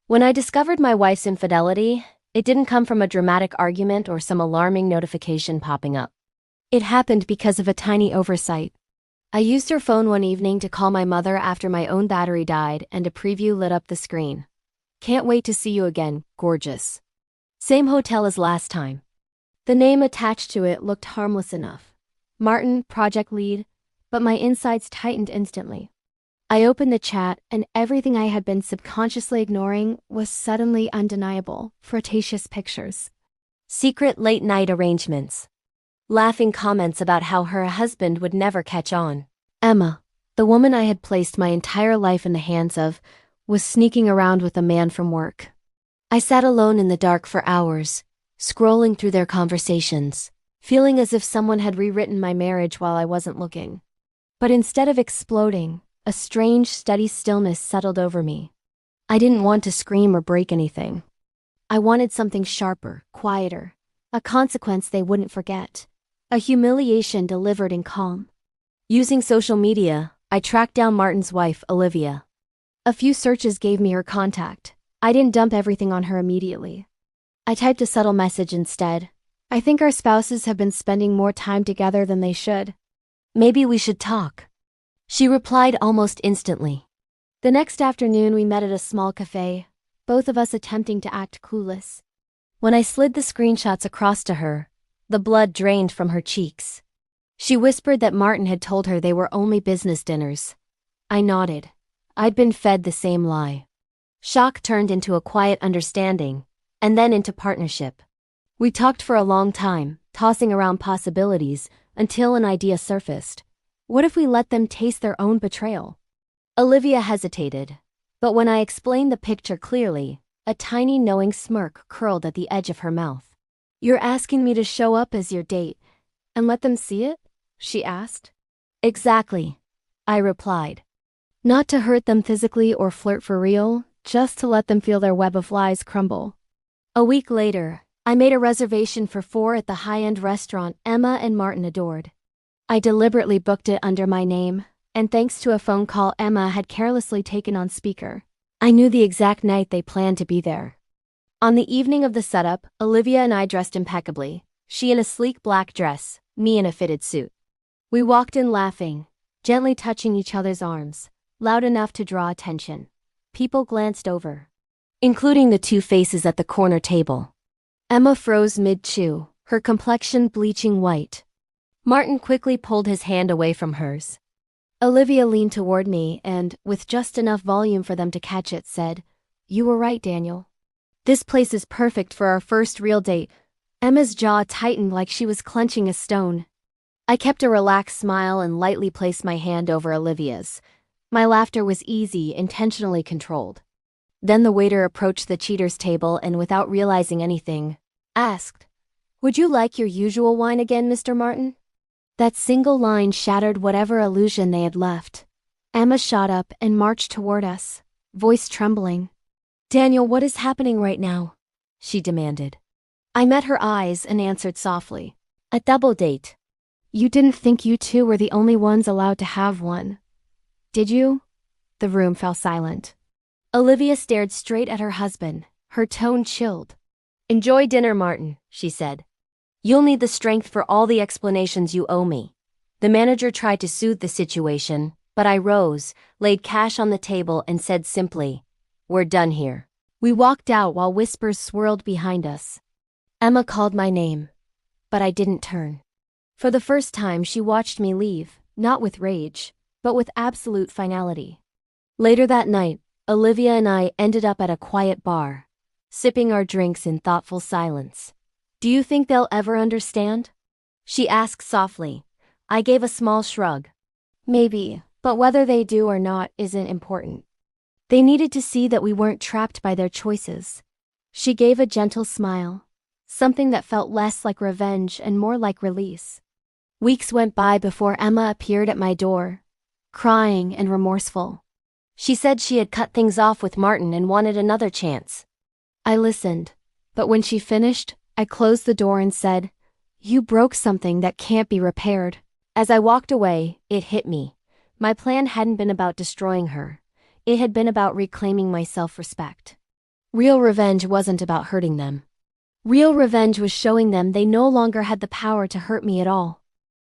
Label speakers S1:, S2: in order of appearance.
S1: When I discovered my wife's infidelity, it didn't come from a dramatic argument or some alarming notification popping up. It happened because of a tiny oversight. I used her phone one evening to call my mother after my own battery died, and a preview lit up the screen. "Can't wait to see you again, gorgeous." Same hotel as last time. The name attached to it looked harmless enough. Martin, project lead, but my insides tightened instantly. I opened the chat, and everything I had been subconsciously ignoring was suddenly undeniable. Flirtatious pictures, secret late-night arrangements, laughing comments about how her husband would never catch on. Emma, the woman I had placed my entire life in the hands of, was sneaking around with a man from work. I sat alone in the dark for hours, scrolling through their conversations, feeling as if someone had rewritten my marriage while I wasn't looking. But instead of exploding, a strange, steady stillness settled over me. I didn't want to scream or break anything. I wanted something sharper, quieter, a consequence they wouldn't forget, a humiliation delivered in calm. Using social media, I tracked down Martin's wife, Olivia. A few searches gave me her contact. I didn't dump everything on her immediately. I typed a subtle message instead. "I think our spouses have been spending more time together than they should. Maybe we should talk." She replied almost instantly. The next afternoon we met at a small cafe, both of us attempting to act clueless. When I slid the screenshots across to her, the blood drained from her cheeks. She whispered that Martin had told her they were only business dinners. I nodded. I'd been fed the same lie. Shock turned into a quiet understanding, and then into partnership. We talked for a long time, tossing around possibilities, until an idea surfaced. What if we let them taste their own betrayal? Olivia hesitated, but when I explained the picture clearly, a tiny knowing smirk curled at the edge of her mouth. "You're asking me to show up as your date and let them see it?" she asked. "Exactly," I replied. "Not to hurt them physically or flirt for real, just to let them feel their web of lies crumble." A week later, I made a reservation for 4 at the high-end restaurant Emma and Martin adored. I deliberately booked it under my name, and thanks to a phone call Emma had carelessly taken on speaker, I knew the exact night they planned to be there. On the evening of the setup, Olivia and I dressed impeccably, she in a sleek black dress, me in a fitted suit. We walked in laughing, gently touching each other's arms, loud enough to draw attention. People glanced over, including the 2 faces at the corner table. Emma froze mid-chew, her complexion bleaching white. Martin quickly pulled his hand away from hers. Olivia leaned toward me and, with just enough volume for them to catch it, said, "You were right, Daniel. This place is perfect for our first real date." Emma's jaw tightened like she was clenching a stone. I kept a relaxed smile and lightly placed my hand over Olivia's. My laughter was easy, intentionally controlled. Then the waiter approached the cheaters' table and, without realizing anything, asked, "Would you like your usual wine again, Mr. Martin?" That single line shattered whatever illusion they had left. Emma shot up and marched toward us, voice trembling. "Daniel, what is happening right now?" she demanded. I met her eyes and answered softly, "A double date." "You didn't think you two were the only ones allowed to have one, did you?" The room fell silent. Olivia stared straight at her husband, her tone chilled. "Enjoy dinner, Martin," she said. "You'll need the strength for all the explanations you owe me." The manager tried to soothe the situation, but I rose, laid cash on the table, and said simply, "We're done here." We walked out while whispers swirled behind us. Emma called my name, but I didn't turn. For the first time, she watched me leave, not with rage, but with absolute finality. Later that night, Olivia and I ended up at a quiet bar, sipping our drinks in thoughtful silence. "Do you think they'll ever understand?" she asked softly. I gave a small shrug. "Maybe, but whether they do or not isn't important. They needed to see that we weren't trapped by their choices." She gave a gentle smile, something that felt less like revenge and more like release. Weeks went by before Emma appeared at my door, crying and remorseful. She said she had cut things off with Martin and wanted another chance. I listened, but when she finished, I closed the door and said, "You broke something that can't be repaired." As I walked away, it hit me. My plan hadn't been about destroying her. It had been about reclaiming my self-respect. Real revenge wasn't about hurting them. Real revenge was showing them they no longer had the power to hurt me at all.